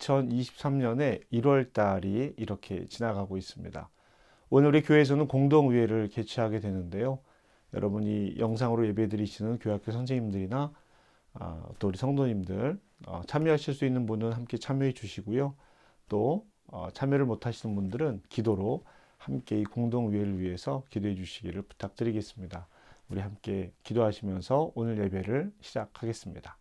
2023년의 1월 달이 이렇게 지나가고 있습니다. 오늘 우리 교회에서는 공동의회를 개최하게 되는데요. 여러분이 영상으로 예배드리시는 교회학교 선생님들이나 또 우리 성도님들 참여하실 수 있는 분은 함께 참여해 주시고요. 또 참여를 못 하시는 분들은 기도로 함께 이 공동의회를 위해서 기도해 주시기를 부탁드리겠습니다. 우리 함께 기도하시면서 오늘 예배를 시작하겠습니다.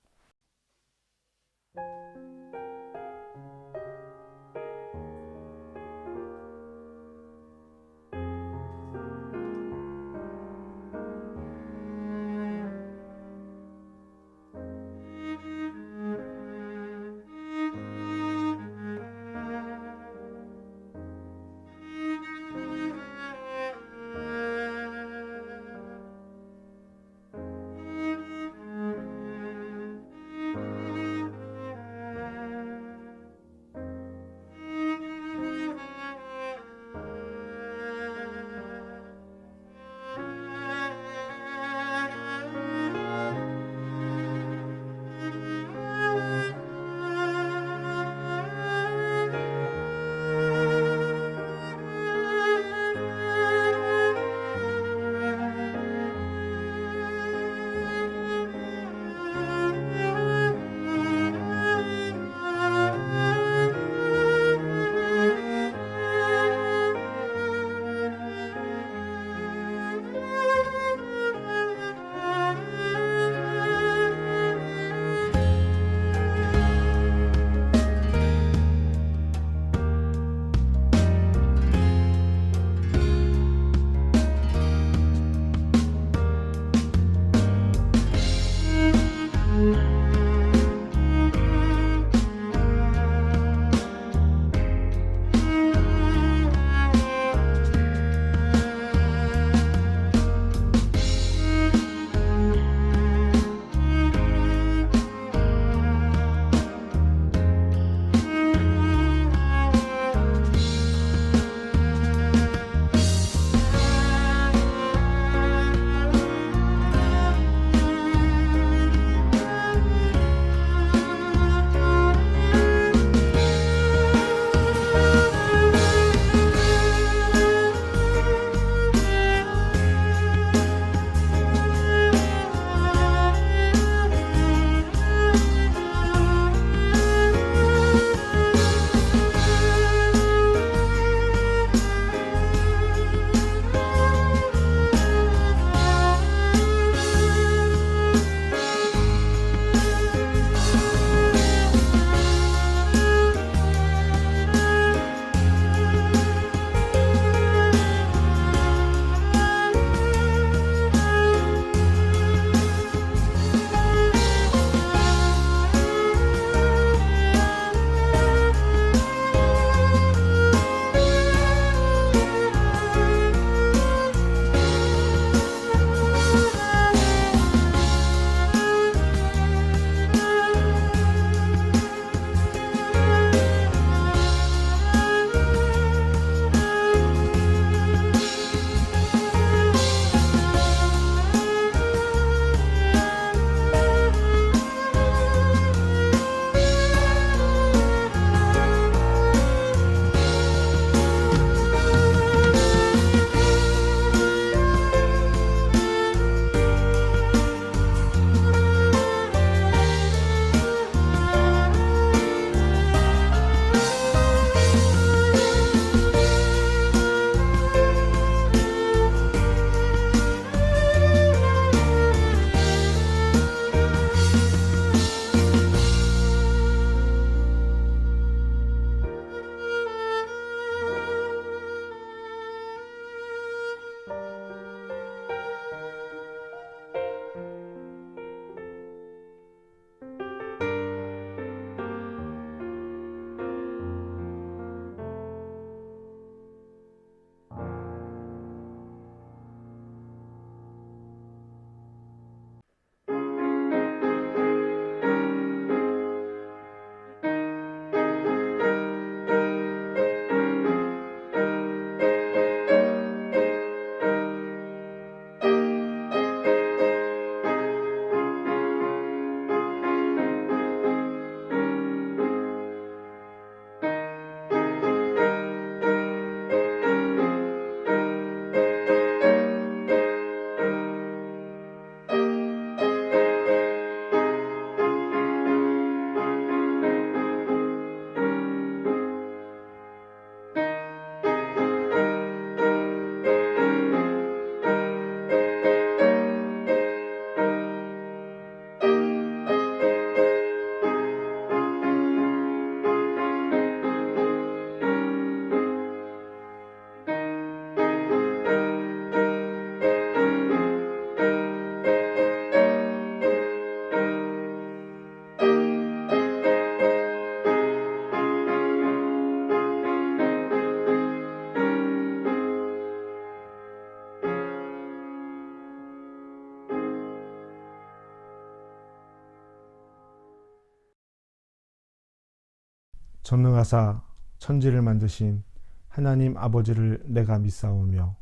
전능하사 천지를 만드신 하나님 아버지를 내가 믿사오며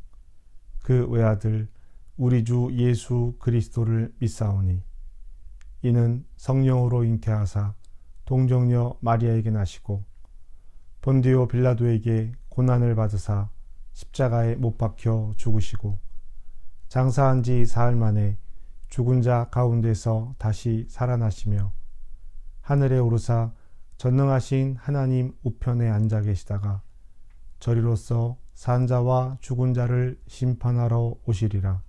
그 외아들 우리 주 예수 그리스도를 믿사오니 이는 성령으로 잉태하사 동정녀 마리아에게 나시고 본디오 빌라도에게 고난을 받으사 십자가에 못 박혀 죽으시고 장사한 지 사흘 만에 죽은 자 가운데서 다시 살아나시며 하늘에 오르사 전능하신 하나님 우편에 앉아 계시다가 저리로서 산 자와 죽은 자를 심판하러 오시리라.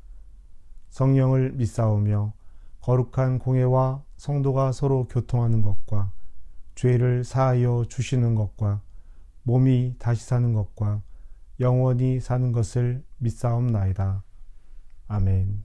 성령을 믿사오며 거룩한 공회와 성도가 서로 교통하는 것과 죄를 사하여 주시는 것과 몸이 다시 사는 것과 영원히 사는 것을 믿사옵나이다. 아멘.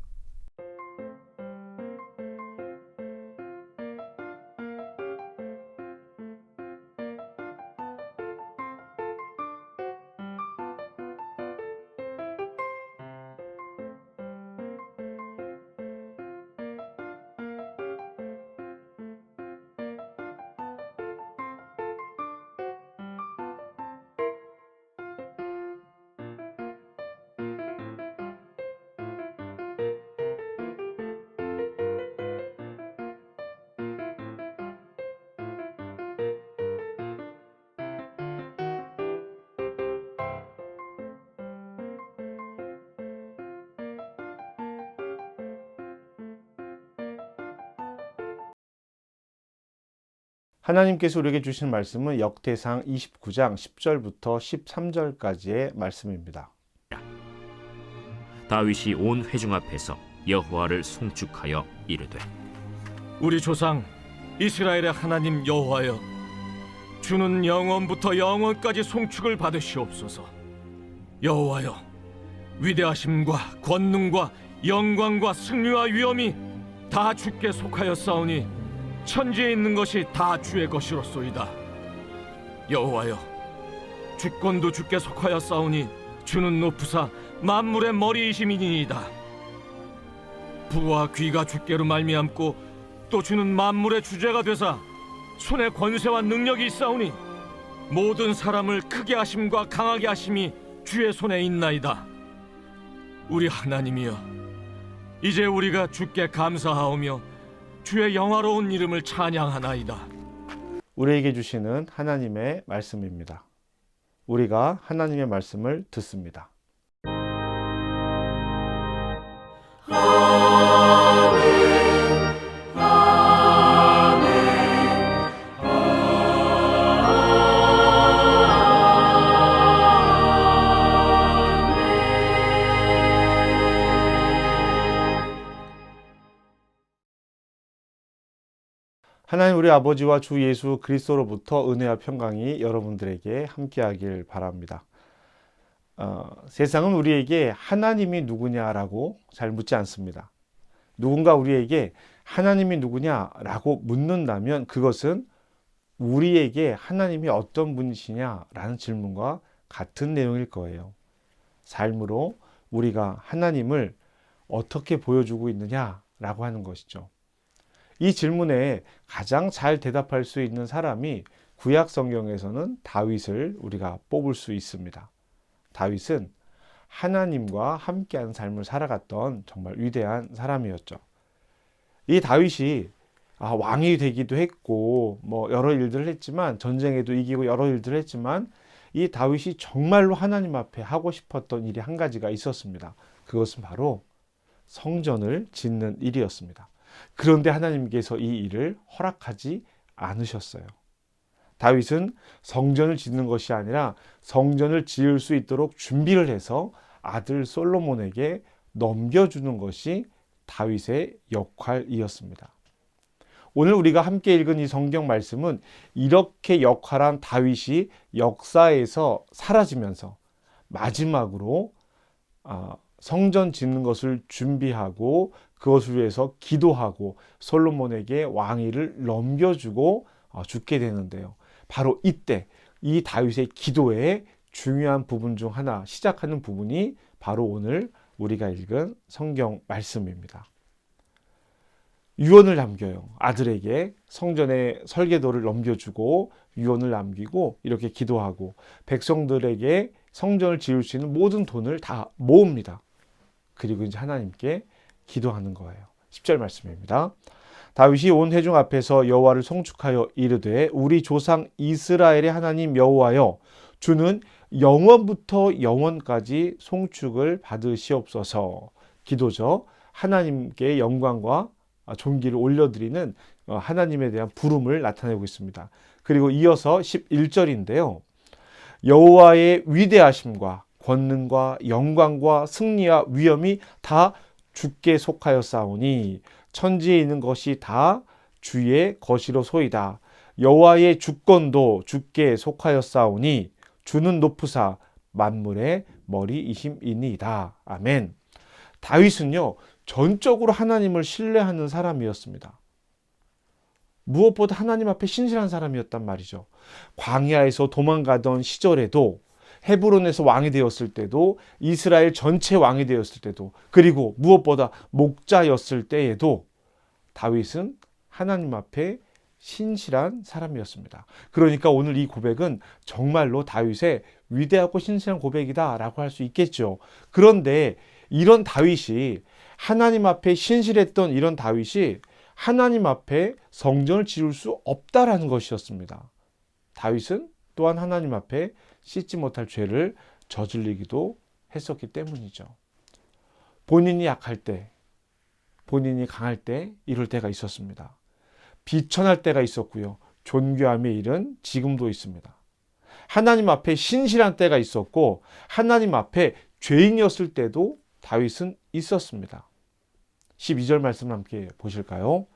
하나님께서 우리에게 주신 말씀은 역대상 29장 10절부터 13절까지의 말씀입니다. 다윗이 온 회중 앞에서 여호와를 송축하여 이르되 우리 조상 이스라엘의 하나님 여호와여, 주는 영원부터 영원까지 송축을 받으시옵소서. 여호와여, 위대하심과 권능과 영광과 승리와 위엄이 다 주께 속하였사오니 천지에 있는 것이 다 주의 것이로소이다. 여호와여, 주권도 주께 속하였사오니 주는 높으사 만물의 머리이심이니이다. 부와 귀가 주께로 말미암고 또 주는 만물의 주제가 되사 손에 권세와 능력이 있사오니 모든 사람을 크게 하심과 강하게 하심이 주의 손에 있나이다. 우리 하나님이여, 이제 우리가 주께 감사하오며 주의 영화로운 이름을 찬양하나이다. 우리에게 주시는 하나님의 말씀입니다. 우리가 하나님의 말씀을 듣습니다. 하나님 우리 아버지와 주 예수 그리스도로부터 은혜와 평강이 여러분들에게 함께하길 바랍니다. 세상은 우리에게 하나님이 누구냐라고 잘 묻지 않습니다. 누군가 우리에게 하나님이 누구냐라고 묻는다면 그것은 우리에게 하나님이 어떤 분이시냐라는 질문과 같은 내용일 거예요. 삶으로 우리가 하나님을 어떻게 보여주고 있느냐라고 하는 것이죠. 이 질문에 가장 잘 대답할 수 있는 사람이 구약 성경에서는 다윗을 우리가 뽑을 수 있습니다. 다윗은 하나님과 함께하는 삶을 살아갔던 정말 위대한 사람이었죠. 이 다윗이 왕이 되기도 했고 여러 일들을 했지만, 전쟁에도 이기고 여러 일들을 했지만, 이 다윗이 정말로 하나님 앞에 하고 싶었던 일이 한 가지가 있었습니다. 그것은 바로 성전을 짓는 일이었습니다. 그런데 하나님께서 이 일을 허락하지 않으셨어요. 다윗은 성전을 짓는 것이 아니라 성전을 지을 수 있도록 준비를 해서 아들 솔로몬에게 넘겨주는 것이 다윗의 역할이었습니다. 오늘 우리가 함께 읽은 이 성경 말씀은 이렇게 역할한 다윗이 역사에서 사라지면서 마지막으로 성전 짓는 것을 준비하고 그것을 위해서 기도하고 솔로몬에게 왕위를 넘겨주고 죽게 되는데요. 바로 이때 이 다윗의 기도의 중요한 부분 중 하나, 시작하는 부분이 바로 오늘 우리가 읽은 성경 말씀입니다. 유언을 남겨요. 아들에게 성전의 설계도를 넘겨주고 유언을 남기고 이렇게 기도하고 백성들에게 성전을 지을 수 있는 모든 돈을 다 모읍니다. 그리고 이제 하나님께 기도하는 거예요. 10절 말씀입니다. 다윗이 온 회중 앞에서 여호와를 송축하여 이르되 우리 조상 이스라엘의 하나님 여호와여 주는 영원부터 영원까지 송축을 받으시옵소서. 기도죠. 하나님께 영광과 존귀를 올려드리는 하나님에 대한 부름을 나타내고 있습니다. 그리고 이어서 11절인데요. 여호와의 위대하심과 권능과 영광과 승리와 위엄이 다 주께 속하였사오니 천지에 있는 것이 다 주의 것이로소이다. 여호와의 주권도 주께 속하였사오니 주는 높으사 만물의 머리이심이니이다. 아멘. 다윗은요, 전적으로 하나님을 신뢰하는 사람이었습니다. 무엇보다 하나님 앞에 신실한 사람이었단 말이죠. 광야에서 도망가던 시절에도, 헤브론에서 왕이 되었을 때도, 이스라엘 전체 왕이 되었을 때도, 그리고 무엇보다 목자였을 때에도 다윗은 하나님 앞에 신실한 사람이었습니다. 그러니까 오늘 이 고백은 정말로 다윗의 위대하고 신실한 고백이다라고 할 수 있겠죠. 그런데 이런 다윗이, 하나님 앞에 신실했던 이런 다윗이 하나님 앞에 성전을 지을 수 없다라는 것이었습니다. 다윗은 또한 하나님 앞에 씻지 못할 죄를 저질리기도 했었기 때문이죠. 본인이 약할 때, 본인이 강할 때 이럴 때가 있었습니다. 비천할 때가 있었고요. 존귀함에 이른 지금도 있습니다. 하나님 앞에 신실한 때가 있었고 하나님 앞에 죄인이었을 때도 다윗은 있었습니다. 12절 말씀 함께 보실까요?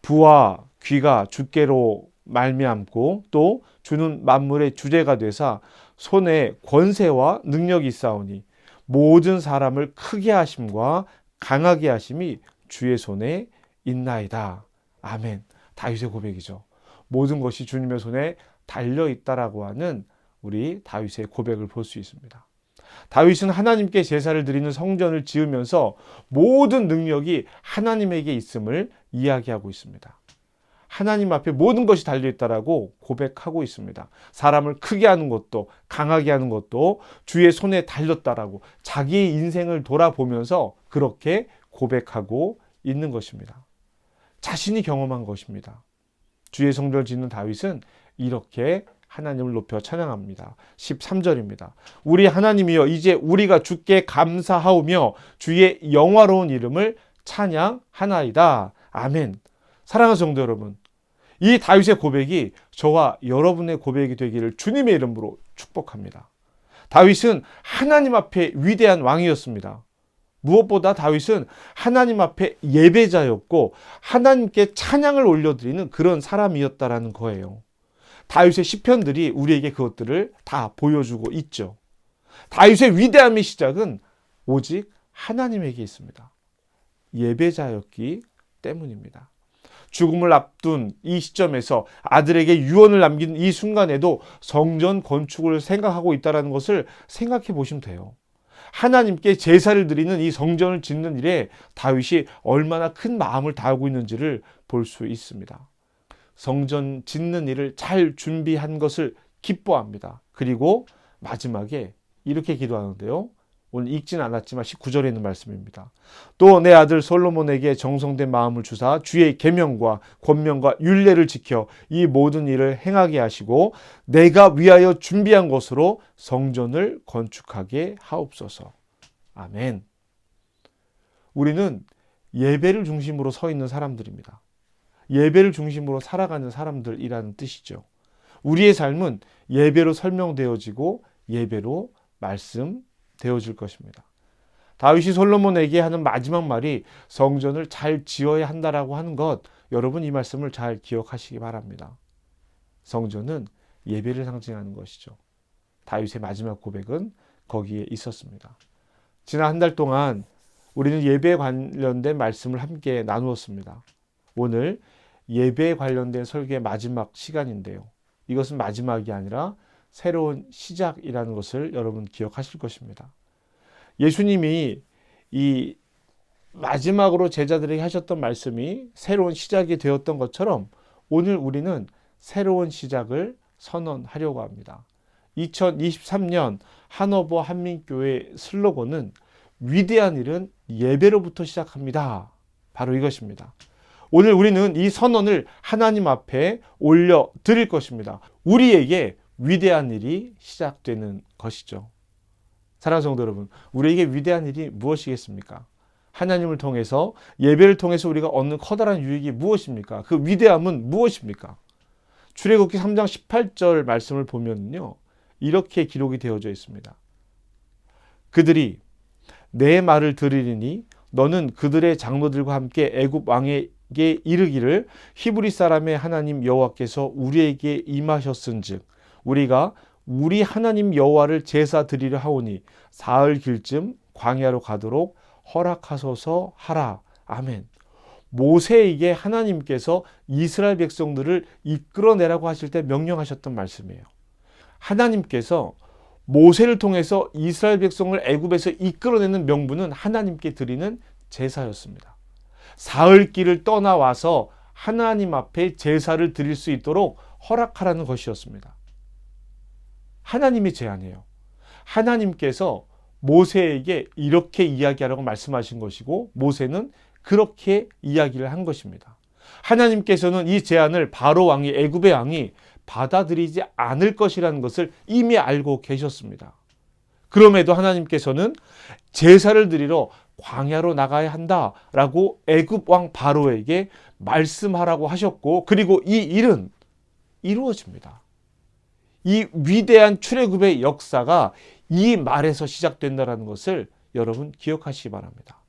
부와 귀가 주께로 말미암고 또 주는 만물의 주제가 되사 손에 권세와 능력이 있사오니 모든 사람을 크게 하심과 강하게 하심이 주의 손에 있나이다. 아멘. 다윗의 고백이죠. 모든 것이 주님의 손에 달려 있다라고 하는 우리 다윗의 고백을 볼 수 있습니다. 다윗은 하나님께 제사를 드리는 성전을 지으면서 모든 능력이 하나님에게 있음을 이야기하고 있습니다. 하나님 앞에 모든 것이 달려있다라고 고백하고 있습니다. 사람을 크게 하는 것도 강하게 하는 것도 주의 손에 달렸다라고 자기의 인생을 돌아보면서 그렇게 고백하고 있는 것입니다. 자신이 경험한 것입니다. 주의 성전을 짓는 다윗은 이렇게 하나님을 높여 찬양합니다. 13절입니다. 우리 하나님이여 이제 우리가 주께 감사하오며 주의 영화로운 이름을 찬양하나이다. 아멘. 사랑하는 성도 여러분, 이 다윗의 고백이 저와 여러분의 고백이 되기를 주님의 이름으로 축복합니다. 다윗은 하나님 앞에 위대한 왕이었습니다. 무엇보다 다윗은 하나님 앞에 예배자였고 하나님께 찬양을 올려드리는 그런 사람이었다라는 거예요. 다윗의 시편들이 우리에게 그것들을 다 보여주고 있죠. 다윗의 위대함의 시작은 오직 하나님에게 있습니다. 예배자였기 때문입니다. 죽음을 앞둔 이 시점에서 아들에게 유언을 남긴 이 순간에도 성전 건축을 생각하고 있다는 것을 생각해 보시면 돼요. 하나님께 제사를 드리는 이 성전을 짓는 일에 다윗이 얼마나 큰 마음을 다하고 있는지를 볼 수 있습니다. 성전 짓는 일을 잘 준비한 것을 기뻐합니다. 그리고 마지막에 이렇게 기도하는데요. 오늘 읽진 않았지만 19절에 있는 말씀입니다. 또 내 아들 솔로몬에게 정성된 마음을 주사 주의 계명과 권명과 율례를 지켜 이 모든 일을 행하게 하시고 내가 위하여 준비한 것으로 성전을 건축하게 하옵소서. 아멘. 우리는 예배를 중심으로 서 있는 사람들입니다. 예배를 중심으로 살아가는 사람들이라는 뜻이죠. 우리의 삶은 예배로 설명되어지고 예배로 말씀되어질 것입니다. 다윗이 솔로몬에게 하는 마지막 말이 성전을 잘 지어야 한다라고 하는 것, 여러분 이 말씀을 잘 기억하시기 바랍니다. 성전은 예배를 상징하는 것이죠. 다윗의 마지막 고백은 거기에 있었습니다. 지난 한 달 동안 우리는 예배에 관련된 말씀을 함께 나누었습니다. 오늘 예배에 관련된 설교의 마지막 시간인데요. 이것은 마지막이 아니라 새로운 시작이라는 것을 여러분 기억하실 것입니다. 예수님이 이 마지막으로 제자들에게 하셨던 말씀이 새로운 시작이 되었던 것처럼 오늘 우리는 새로운 시작을 선언하려고 합니다. 2023년 한어버 한민교회 슬로건은 위대한 일은 예배로부터 시작합니다. 바로 이것입니다. 오늘 우리는 이 선언을 하나님 앞에 올려 드릴 것입니다. 우리에게 위대한 일이 시작되는 것이죠. 사랑하는 성도 여러분, 우리에게 위대한 일이 무엇이겠습니까? 하나님을 통해서, 예배를 통해서 우리가 얻는 커다란 유익이 무엇입니까? 그 위대함은 무엇입니까? 출애굽기 3장 18절 말씀을 보면요, 이렇게 기록이 되어져 있습니다. 그들이 내 말을 들으리니 너는 그들의 장로들과 함께 애굽 왕에게 이르기를 히브리 사람의 하나님 여호와께서 우리에게 임하셨은즉 우리가 우리 하나님 여호와를 제사 드리려 하오니 사흘 길쯤 광야로 가도록 허락하소서 하라. 아멘. 모세에게 하나님께서 이스라엘 백성들을 이끌어내라고 하실 때 명령하셨던 말씀이에요. 하나님께서 모세를 통해서 이스라엘 백성을 애굽에서 이끌어내는 명분은 하나님께 드리는 제사였습니다. 사흘길을 떠나와서 하나님 앞에 제사를 드릴 수 있도록 허락하라는 것이었습니다. 하나님이 제안해요. 하나님께서 모세에게 이렇게 이야기하라고 말씀하신 것이고 모세는 그렇게 이야기를 한 것입니다. 하나님께서는 이 제안을 바로 왕이, 애굽의 왕이 받아들이지 않을 것이라는 것을 이미 알고 계셨습니다. 그럼에도 하나님께서는 제사를 드리러 광야로 나가야 한다라고 애굽 왕 바로에게 말씀하라고 하셨고, 그리고 이 일은 이루어집니다. 이 위대한 출애굽의 역사가 이 말에서 시작된다는 것을 여러분 기억하시기 바랍니다.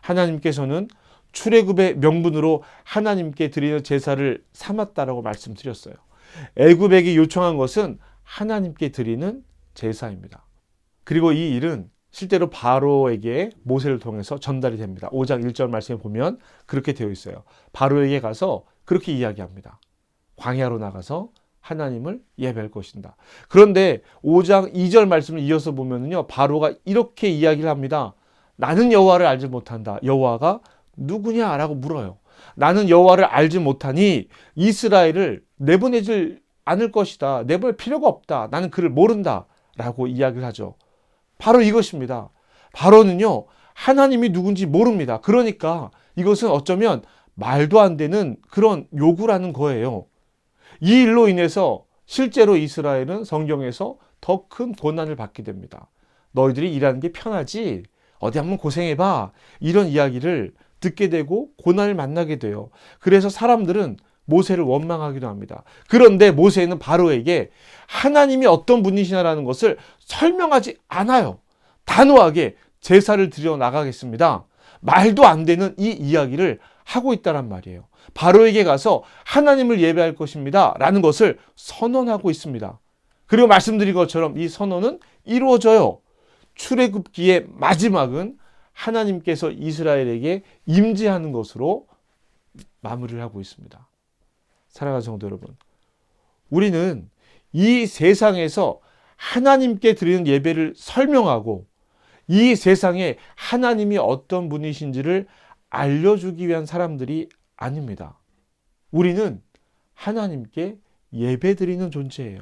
하나님께서는 출애굽의 명분으로 하나님께 드리는 제사를 삼았다라고 말씀드렸어요. 애굽에게 요청한 것은 하나님께 드리는 제사입니다. 그리고 이 일은 실제로 바로에게 모세를 통해서 전달이 됩니다. 5장 1절 말씀에 보면 그렇게 되어 있어요. 바로에게 가서 그렇게 이야기합니다. 광야로 나가서 하나님을 예배할 것이다. 그런데 5장 2절 말씀을 이어서 보면요, 바로가 이렇게 이야기를 합니다. 나는 여호와를 알지 못한다. 여호와가 누구냐라고 물어요. 나는 여호와를 알지 못하니 이스라엘을 내보내질 않을 것이다. 내보낼 필요가 없다. 나는 그를 모른다. 라고 이야기를 하죠. 바로 이것입니다. 바로는요, 하나님이 누군지 모릅니다. 그러니까 이것은 어쩌면 말도 안 되는 그런 요구라는 거예요. 이 일로 인해서 실제로 이스라엘은 성경에서 더 큰 고난을 받게 됩니다. 너희들이 일하는 게 편하지? 어디 한번 고생해봐. 이런 이야기를 듣게 되고 고난을 만나게 돼요. 그래서 사람들은 모세를 원망하기도 합니다. 그런데 모세는 바로에게 하나님이 어떤 분이시냐라는 것을 설명하지 않아요. 단호하게 제사를 드려 나가겠습니다. 말도 안 되는 이 이야기를 하고 있다란 말이에요. 바로에게 가서 하나님을 예배할 것입니다 라는 것을 선언하고 있습니다. 그리고 말씀드린 것처럼 이 선언은 이루어져요. 출애굽기의 마지막은 하나님께서 이스라엘에게 임재하는 것으로 마무리를 하고 있습니다. 사랑하는 성도 여러분, 우리는 이 세상에서 하나님께 드리는 예배를 설명하고 이 세상에 하나님이 어떤 분이신지를 알려주기 위한 사람들이 아닙니다. 우리는 하나님께 예배 드리는 존재예요.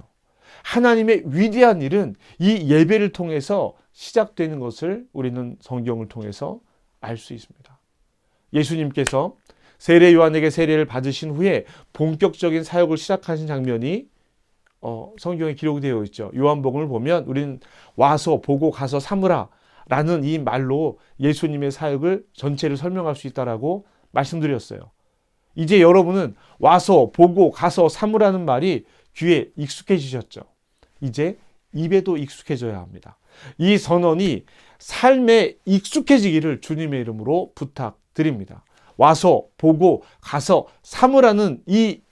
하나님의 위대한 일은 이 예배를 통해서 시작되는 것을 우리는 성경을 통해서 알 수 있습니다. 예수님께서 세례 요한에게 세례를 받으신 후에 본격적인 사역을 시작하신 장면이 성경에 기록이 되어 있죠. 요한복음을 보면 우리는 와서 보고 가서 삼으라 라는 이 말로 예수님의 사역을 전체를 설명할 수 있다라고 말씀드렸어요. 이제 여러분은 와서 보고 가서 삼으라는 말이 귀에 익숙해지셨죠. 이제 입에도 익숙해져야 합니다. 이 선언이 삶에 익숙해지기를 주님의 이름으로 부탁드립니다. 와서 보고 가서 삼으라는 이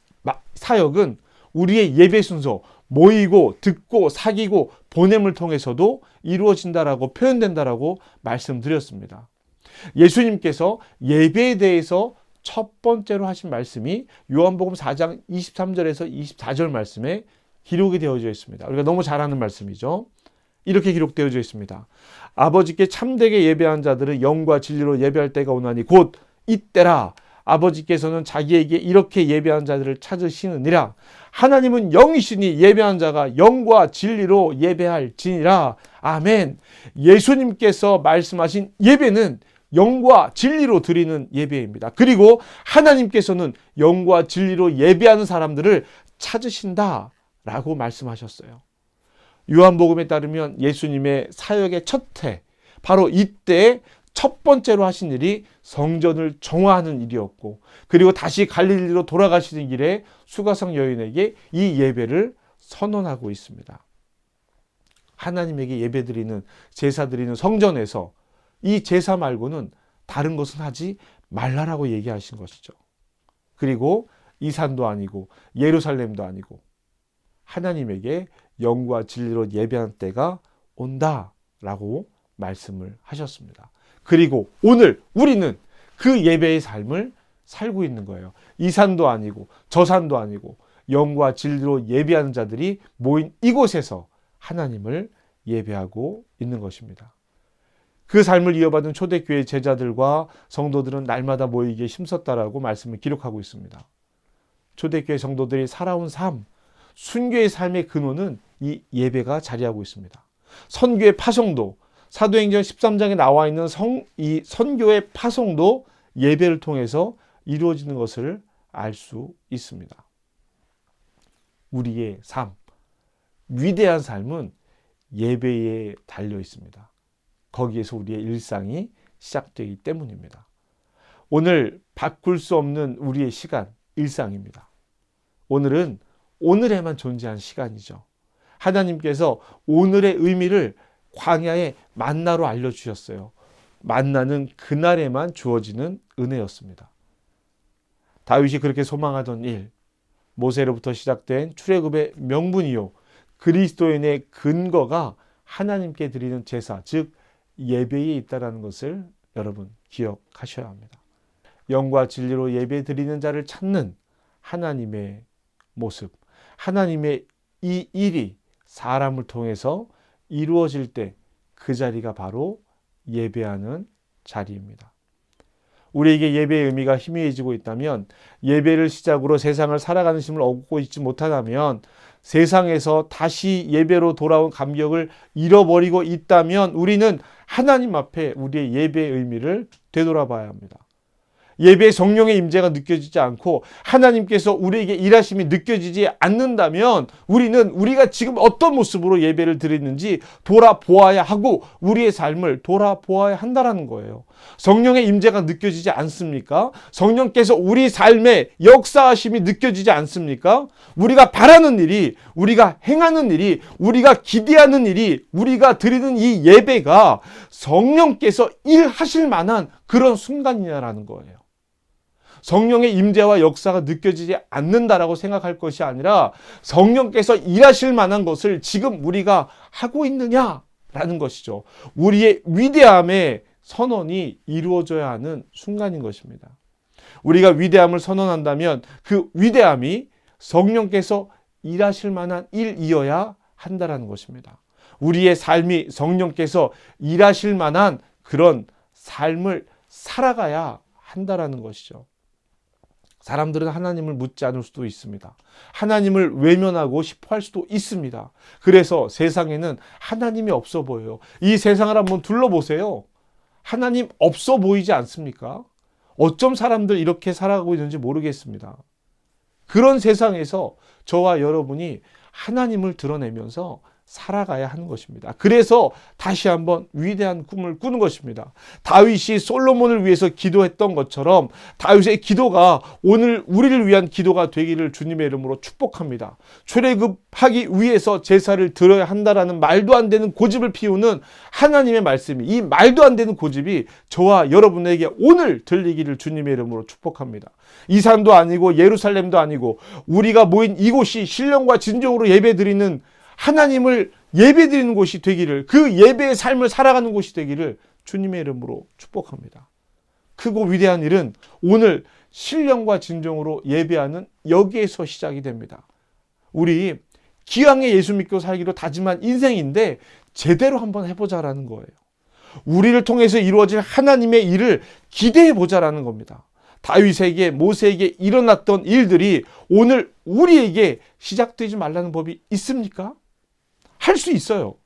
사역은 우리의 예배 순서, 모이고 듣고 사귀고 보냄을 통해서도 이루어진다라고 표현된다라고 말씀드렸습니다. 예수님께서 예배에 대해서 첫 번째로 하신 말씀이 요한복음 4장 23절에서 24절 말씀에 기록이 되어져 있습니다. 우리가 너무 잘 아는 말씀이죠. 이렇게 기록되어져 있습니다. 아버지께 참되게 예배한 자들은 영과 진리로 예배할 때가 오나니 곧 이때라. 아버지께서는 자기에게 이렇게 예배한 자들을 찾으시느니라. 하나님은 영이시니 예배한 자가 영과 진리로 예배할지니라. 아멘. 예수님께서 말씀하신 예배는 영과 진리로 드리는 예배입니다. 그리고 하나님께서는 영과 진리로 예배하는 사람들을 찾으신다 라고 말씀하셨어요. 요한복음에 따르면 예수님의 사역의 첫 해, 바로 이때 첫 번째로 하신 일이 성전을 정화하는 일이었고, 그리고 다시 갈릴리로 돌아가시는 길에 수가성 여인에게 이 예배를 선언하고 있습니다. 하나님에게 예배드리는, 제사드리는 성전에서 이 제사 말고는 다른 것은 하지 말라라고 얘기하신 것이죠. 그리고 이 산도 아니고 예루살렘도 아니고 하나님에게 영과 진리로 예배하는 때가 온다라고 말씀을 하셨습니다. 그리고 오늘 우리는 그 예배의 삶을 살고 있는 거예요. 이 산도 아니고 저 산도 아니고 영과 진리로 예배하는 자들이 모인 이곳에서 하나님을 예배하고 있는 것입니다. 그 삶을 이어받은 초대교회 제자들과 성도들은 날마다 모이기에 힘썼다라고 말씀을 기록하고 있습니다. 초대교회 성도들이 살아온 삶, 순교의 삶의 근원은 이 예배가 자리하고 있습니다. 선교의 파송도, 사도행전 13장에 나와 있는 이 선교의 파송도 예배를 통해서 이루어지는 것을 알 수 있습니다. 우리의 삶, 위대한 삶은 예배에 달려 있습니다. 거기에서 우리의 일상이 시작되기 때문입니다. 오늘 바꿀 수 없는 우리의 시간, 일상입니다. 오늘은 오늘에만 존재한 시간이죠. 하나님께서 오늘의 의미를 광야의 만나로 알려주셨어요. 만나는 그날에만 주어지는 은혜였습니다. 다윗이 그렇게 소망하던 일, 모세로부터 시작된 출애굽의 명분이요, 그리스도인의 근거가 하나님께 드리는 제사, 즉 예배에 있다는 것을 여러분 기억하셔야 합니다. 영과 진리로 예배 드리는 자를 찾는 하나님의 모습, 하나님의 이 일이 사람을 통해서 이루어질 때 그 자리가 바로 예배하는 자리입니다. 우리에게 예배의 의미가 희미해지고 있다면, 예배를 시작으로 세상을 살아가는 힘을 얻고 있지 못하다면, 세상에서 다시 예배로 돌아온 감격을 잃어버리고 있다면 우리는 하나님 앞에 우리의 예배의 의미를 되돌아봐야 합니다. 예배의 성령의 임재가 느껴지지 않고 하나님께서 우리에게 일하심이 느껴지지 않는다면 우리는 우리가 지금 어떤 모습으로 예배를 드리는지 돌아보아야 하고 우리의 삶을 돌아보아야 한다는 거예요. 성령의 임재가 느껴지지 않습니까? 성령께서 우리 삶에 역사하심이 느껴지지 않습니까? 우리가 바라는 일이, 우리가 행하는 일이, 우리가 기대하는 일이, 우리가 드리는 이 예배가 성령께서 일하실 만한 그런 순간이냐라는 거예요. 성령의 임재와 역사가 느껴지지 않는다라고 생각할 것이 아니라 성령께서 일하실 만한 것을 지금 우리가 하고 있느냐라는 것이죠. 우리의 위대함의 선언이 이루어져야 하는 순간인 것입니다. 우리가 위대함을 선언한다면 그 위대함이 성령께서 일하실 만한 일이어야 한다라는 것입니다. 우리의 삶이 성령께서 일하실 만한 그런 삶을 살아가야 한다라는 것이죠. 사람들은 하나님을 묻지 않을 수도 있습니다. 하나님을 외면하고 싶어 할 수도 있습니다. 그래서 세상에는 하나님이 없어 보여요. 이 세상을 한번 둘러보세요. 하나님 없어 보이지 않습니까? 어쩜 사람들 이렇게 살아가고 있는지 모르겠습니다. 그런 세상에서 저와 여러분이 하나님을 드러내면서 살아가야 하는 것입니다. 그래서 다시 한번 위대한 꿈을 꾸는 것입니다. 다윗이 솔로몬을 위해서 기도했던 것처럼 다윗의 기도가 오늘 우리를 위한 기도가 되기를 주님의 이름으로 축복합니다. 출애굽하기 위해서 제사를 드려야 한다라는 말도 안 되는 고집을 피우는 하나님의 말씀이, 이 말도 안 되는 고집이 저와 여러분에게 오늘 들리기를 주님의 이름으로 축복합니다. 이 산도 아니고 예루살렘도 아니고 우리가 모인 이곳이 신령과 진정으로 예배드리는, 하나님을 예배드리는 곳이 되기를, 그 예배의 삶을 살아가는 곳이 되기를 주님의 이름으로 축복합니다. 크고 위대한 일은 오늘 신령과 진정으로 예배하는 여기에서 시작이 됩니다. 우리 기왕에 예수 믿고 살기로 다짐한 인생인데 제대로 한번 해보자라는 거예요. 우리를 통해서 이루어질 하나님의 일을 기대해 보자라는 겁니다. 다윗에게, 모세에게 일어났던 일들이 오늘 우리에게 시작되지 말라는 법이 있습니까? 할 수 있어요.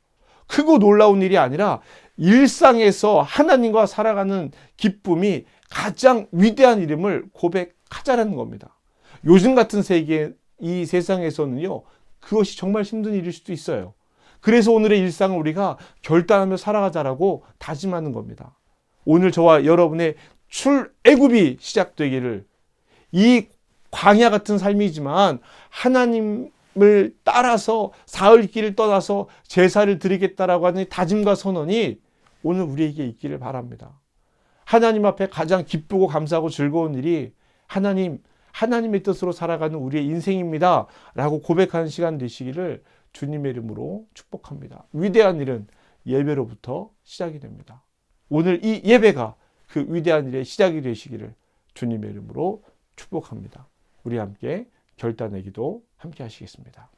크고 놀라운 일이 아니라 일상에서 하나님과 살아가는 기쁨이 가장 위대한 이름을 고백하자라는 겁니다. 요즘 같은 세계, 이 세상에서는요, 그것이 정말 힘든 일일 수도 있어요. 그래서 오늘의 일상을 우리가 결단하며 살아가자라고 다짐하는 겁니다. 오늘 저와 여러분의 출애굽이 시작되기를, 이 광야 같은 삶이지만 하나님을 따라서 사흘 길을 떠나서 제사를 드리겠다라고 하는 다짐과 선언이 오늘 우리에게 있기를 바랍니다. 하나님 앞에 가장 기쁘고 감사하고 즐거운 일이 하나님의 뜻으로 살아가는 우리의 인생입니다 라고 고백하는 시간 되시기를 주님의 이름으로 축복합니다. 위대한 일은 예배로부터 시작이 됩니다. 오늘 이 예배가 그 위대한 일의 시작이 되시기를 주님의 이름으로 축복합니다. 우리 함께 결단의 기도 함께 하시겠습니다.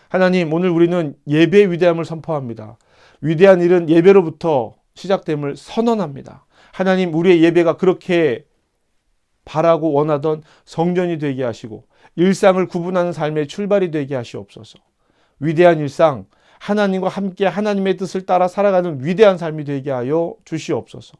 하나님, 오늘 우리는 예배의 위대함을 선포합니다. 위대한 일은 예배로부터 시작됨을 선언합니다. 하나님, 우리의 예배가 그렇게 바라고 원하던 성전이 되게 하시고 일상을 구분하는 삶의 출발이 되게 하시옵소서. 위대한 일상, 하나님과 함께 하나님의 뜻을 따라 살아가는 위대한 삶이 되게 하여 주시옵소서.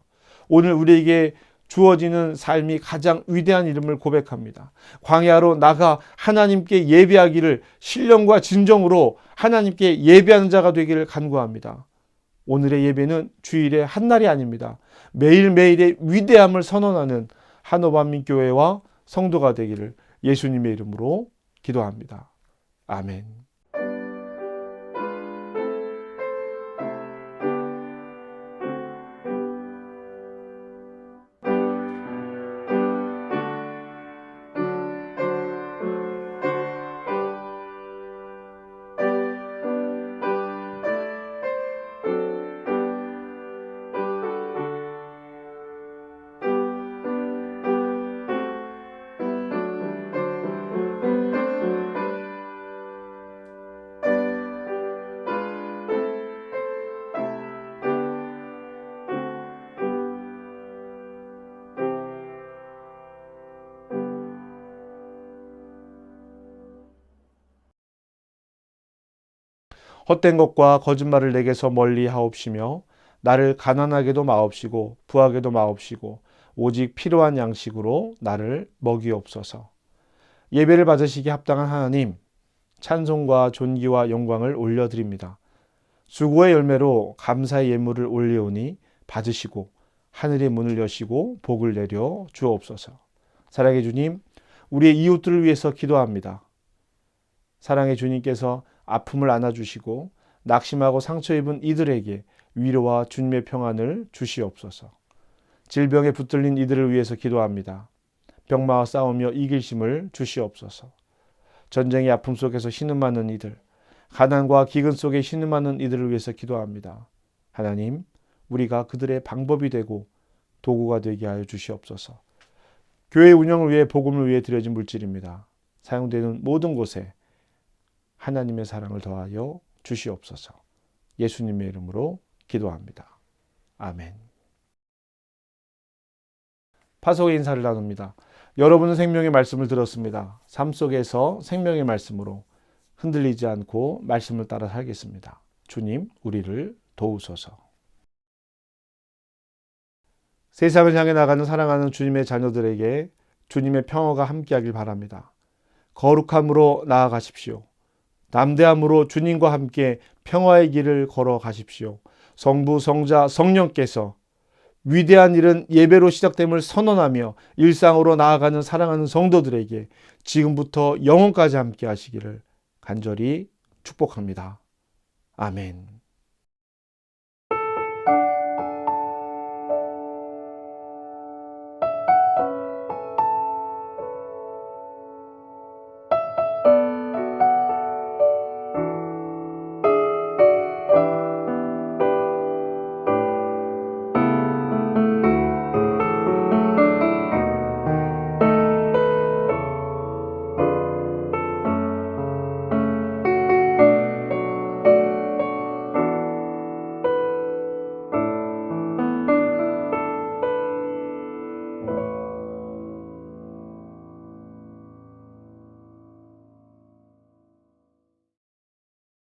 오늘 우리에게 주어지는 삶이 가장 위대한 이름을 고백합니다. 광야로 나가 하나님께 예배하기를 신령과 진정으로 하나님께 예배하는 자가 되기를 간구합니다. 오늘의 예배는 주일의 한 날이 아닙니다. 매일매일의 위대함을 선언하는 한옥만민교회와 성도가 되기를 예수님의 이름으로 기도합니다. 아멘. 헛된 것과 거짓말을 내게서 멀리 하옵시며 나를 가난하게도 마옵시고 부하게도 마옵시고 오직 필요한 양식으로 나를 먹이옵소서. 예배를 받으시기 합당한 하나님, 찬송과 존귀와 영광을 올려드립니다. 수고의 열매로 감사의 예물을 올리오니 받으시고 하늘의 문을 여시고 복을 내려 주옵소서. 사랑의 주님, 우리의 이웃들을 위해서 기도합니다. 사랑의 주님께서 아픔을 안아주시고 낙심하고 상처 입은 이들에게 위로와 주님의 평안을 주시옵소서. 질병에 붙들린 이들을 위해서 기도합니다. 병마와 싸우며 이길 힘을 주시옵소서. 전쟁의 아픔 속에서 신음하는 이들, 가난과 기근 속에 신음하는 이들을 위해서 기도합니다. 하나님, 우리가 그들의 방법이 되고 도구가 되게 하여 주시옵소서. 교회 운영을 위해 복음을 위해 드려진 물질입니다. 사용되는 모든 곳에 하나님의 사랑을 더하여 주시옵소서. 예수님의 이름으로 기도합니다. 아멘. 파송의 인사를 나눕니다. 여러분은 생명의 말씀을 들었습니다. 삶 속에서 생명의 말씀으로 흔들리지 않고 말씀을 따라 살겠습니다. 주님, 우리를 도우소서. 세상을 향해 나가는 사랑하는 주님의 자녀들에게 주님의 평화가 함께하길 바랍니다. 거룩함으로 나아가십시오. 담대함으로 주님과 함께 평화의 길을 걸어가십시오. 성부, 성자, 성령께서 위대한 일은 예배로 시작됨을 선언하며 일상으로 나아가는 사랑하는 성도들에게 지금부터 영원까지 함께 하시기를 간절히 축복합니다. 아멘.